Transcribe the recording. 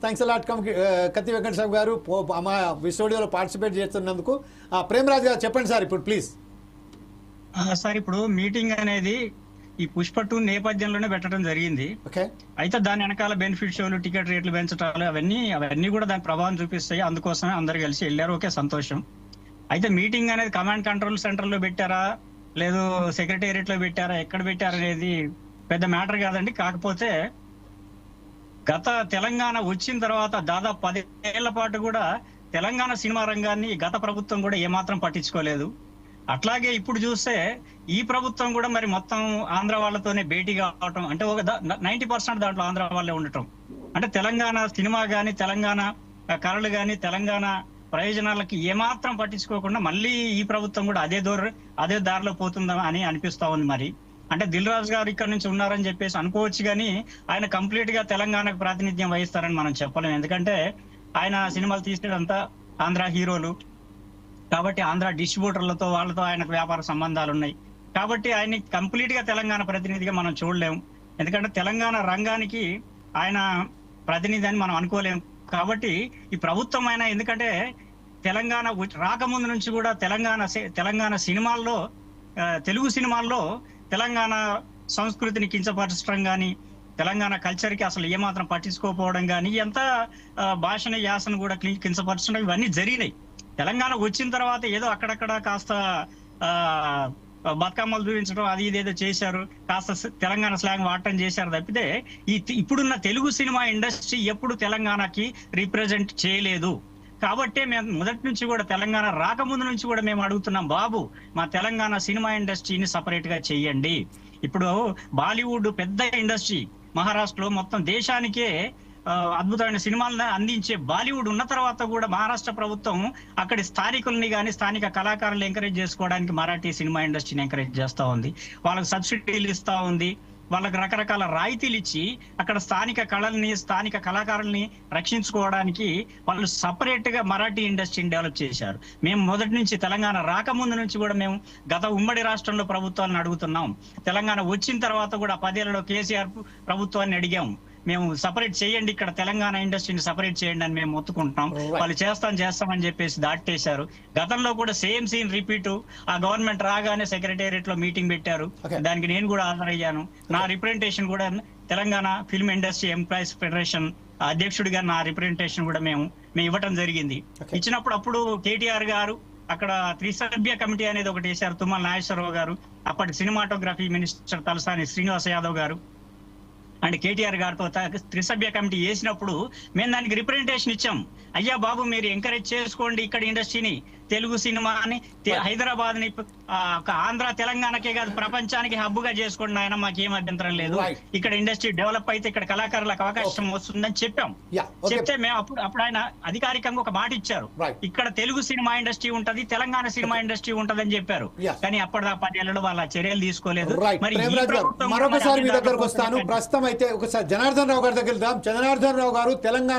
Thanks a lot కత్తి వెంకట సాబ్ గారు మా స్టూడియోలో పార్టిసిపేట్ చేస్తున్నందుకు. ప్రేమరాజ్ గారు చెప్పండి సార్ ఇప్పుడు ప్లీజ్. సార్ ఇప్పుడు మీటింగ్ అనేది ఈ పుష్ప 2 నేపథ్యంలోనే పెట్టడం జరిగింది. అయితే దాని వెనకాల బెనిఫిట్ షోలు, టికెట్ రేట్లు పెంచడాలు అవన్నీ కూడా దాని ప్రభావం చూపిస్తాయి. అందుకోసమే అందరు కలిసి వెళ్ళారు. ఓకే, సంతోషం. అయితే మీటింగ్ అనేది కమాండ్ కంట్రోల్ సెంటర్ లో పెట్టారా, లేదు సెక్రటేరియట్ లో పెట్టారా, ఎక్కడ పెట్టారా అనేది పెద్ద మ్యాటర్ కాదండి. కాకపోతే గత తెలంగాణ వచ్చిన తర్వాత దాదాపు 10 ఏళ్ల పాటు కూడా తెలంగాణ సినిమా రంగాన్ని గత ప్రభుత్వం కూడా ఏమాత్రం పట్టించుకోలేదు. అట్లాగే ఇప్పుడు చూస్తే ఈ ప్రభుత్వం కూడా మరి మొత్తం ఆంధ్ర వాళ్ళతోనే భేటీ కావటం, అంటే ఒక 90% దాంట్లో ఆంధ్ర వాళ్ళే ఉండటం, అంటే తెలంగాణ సినిమా గాని, తెలంగాణ కళలు గాని, తెలంగాణ ప్రయోజనాలకి ఏమాత్రం పట్టించుకోకుండా మళ్ళీ ఈ ప్రభుత్వం కూడా అదే దారిలో పోతుందా అని అనిపిస్తా ఉంది. మరి అంటే దిల్ రాజు గారు ఇక్కడ నుంచి ఉన్నారని చెప్పేసి అనుకోవచ్చు, కానీ ఆయన కంప్లీట్ గా తెలంగాణకు ప్రాతినిధ్యం వహిస్తారని మనం చెప్పలేము. ఎందుకంటే ఆయన సినిమాలు తీసేదంతా ఆంధ్ర హీరోలు కాబట్టి, ఆంధ్ర డిస్ట్రిబ్యూటర్లతో వాళ్ళతో ఆయనకు వ్యాపార సంబంధాలు ఉన్నాయి కాబట్టి ఆయన్ని కంప్లీట్ గా తెలంగాణ ప్రతినిధిగా మనం చూడలేము. ఎందుకంటే తెలంగాణ రంగానికి ఆయన ప్రతినిధి అని మనం అనుకోలేము. కాబట్టి ఈ ప్రభుత్వం అయినా, ఎందుకంటే తెలంగాణ రాకముందు నుంచి కూడా తెలంగాణ సినిమాల్లో, తెలుగు సినిమాల్లో తెలంగాణ సంస్కృతిని కించపరచడం కానీ, తెలంగాణ కల్చర్ కి అసలు ఏమాత్రం పట్టించుకోకపోవడం కానీ, ఎంత భాషని యాసను కూడా కించపరచడం, ఇవన్నీ జరిగినాయి. తెలంగాణ వచ్చిన తర్వాత ఏదో అక్కడక్కడ కాస్త బతుకమ్మలు చూపించడం, అది ఇదేదో చేశారు, కాస్త తెలంగాణ స్లాంగ్ వాడటం చేశారు తప్పితే ఇప్పుడున్న తెలుగు సినిమా ఇండస్ట్రీ ఎప్పుడు తెలంగాణకి రిప్రజెంట్ చేయలేదు. కాబట్టి మేము మొదటి నుంచి కూడా, తెలంగాణ రాకముందు నుంచి కూడా మేము అడుగుతున్నాం, బాబు మా తెలంగాణ సినిమా ఇండస్ట్రీని సపరేట్ గా చెయ్యండి. ఇప్పుడు బాలీవుడ్ పెద్ద ఇండస్ట్రీ, మహారాష్ట్రలో మొత్తం దేశానికే అద్భుతమైన సినిమాలను అందించే బాలీవుడ్ ఉన్న తర్వాత కూడా మహారాష్ట్ర ప్రభుత్వం అక్కడి స్థానికుల్ని కానీ, స్థానిక కళాకారులు ఎంకరేజ్ చేసుకోవడానికి మరాఠీ సినిమా ఇండస్ట్రీని ఎంకరేజ్ చేస్తా ఉంది. వాళ్ళకి సబ్సిడీలు ఇస్తా ఉంది, వాళ్ళకి రకరకాల రాయితీలు ఇచ్చి అక్కడ స్థానిక కళల్ని, స్థానిక కళాకారుల్ని రక్షించుకోవడానికి వాళ్ళు సపరేట్ గా మరాఠీ ఇండస్ట్రీని డెవలప్ చేశారు. మేము మొదటి నుంచి, తెలంగాణ రాకముందు నుంచి కూడా మేము గత ఉమ్మడి రాష్ట్రంలో ప్రభుత్వాలను అడుగుతున్నాం. తెలంగాణ వచ్చిన తర్వాత కూడా 10 ఏళ్లలో కేసీఆర్ ప్రభుత్వాన్ని అడిగాం, మేము సపరేట్ చేయండి, ఇక్కడ తెలంగాణ ఇండస్ట్రీని సపరేట్ చేయండి అని మేము మొత్తుకుంటున్నాం. వాళ్ళు చేస్తామని చెప్పేసి దాటేశారు. గతంలో కూడా సేమ్ సీన్ రిపీట్. ఆ గవర్నమెంట్ రాగానే సెక్రటేరియట్ లో మీటింగ్ పెట్టారు, దానికి నేను కూడా హాజరయ్యాను. నా రిప్రజెంటేషన్ కూడా Telangana film industry employees federation అధ్యక్షుడిగా నా రిప్రజెంటేషన్ కూడా మేము ఇవ్వటం జరిగింది. ఇచ్చినప్పుడు అప్పుడు కేటీఆర్ గారు అక్కడ త్రిసభ్య కమిటీ అనేది ఒకటి వేశారు, తుమ్మల నాగేశ్వరరావు గారు, అప్పటి సినిమాటోగ్రఫీ మినిస్టర్ తలసాని శ్రీనివాస యాదవ్ గారు అండ్ కేటీఆర్ గారితో త్రిసభ్య కమిటీ వేసినప్పుడు మేము దానికి రిప్రజెంటేషన్ ఇచ్చాం. అయ్యా బాబు, మీరు ఎంకరేజ్ చేసుకోండి ఇక్కడ ఇండస్ట్రీని, తెలుగు సినిమాని, హైదరాబాద్ ని ఆంధ్ర తెలంగాణకే కాదు ప్రపంచానికి హబ్ గా చేసుకోండి ఆయన, మాకేం అభ్యంతరం లేదు. ఇక్కడ ఇండస్ట్రీ డెవలప్ అయితే ఇక్కడ కళాకారులకు అవకాశం వస్తుందని చెప్పాం. చెప్తే మేము అప్పుడు ఆయన అధికారికంగా ఒక మాట ఇచ్చారు, ఇక్కడ తెలుగు సినిమా ఇండస్ట్రీ ఉంటది, తెలంగాణ సినిమా ఇండస్ట్రీ ఉంటది అని చెప్పారు. కానీ అప్పటిదా 10 ఏళ్లలో వాళ్ళ చర్యలు తీసుకోలేదు. మరి మరొకసారి మీ దగ్గరకు వస్తాను. ప్రస్తుతం అయితే ఒకసారి జనార్దన్ రావు గారి దగ్గర వెళ్దాం. జనార్దన్ రావు గారు, తెలంగాణ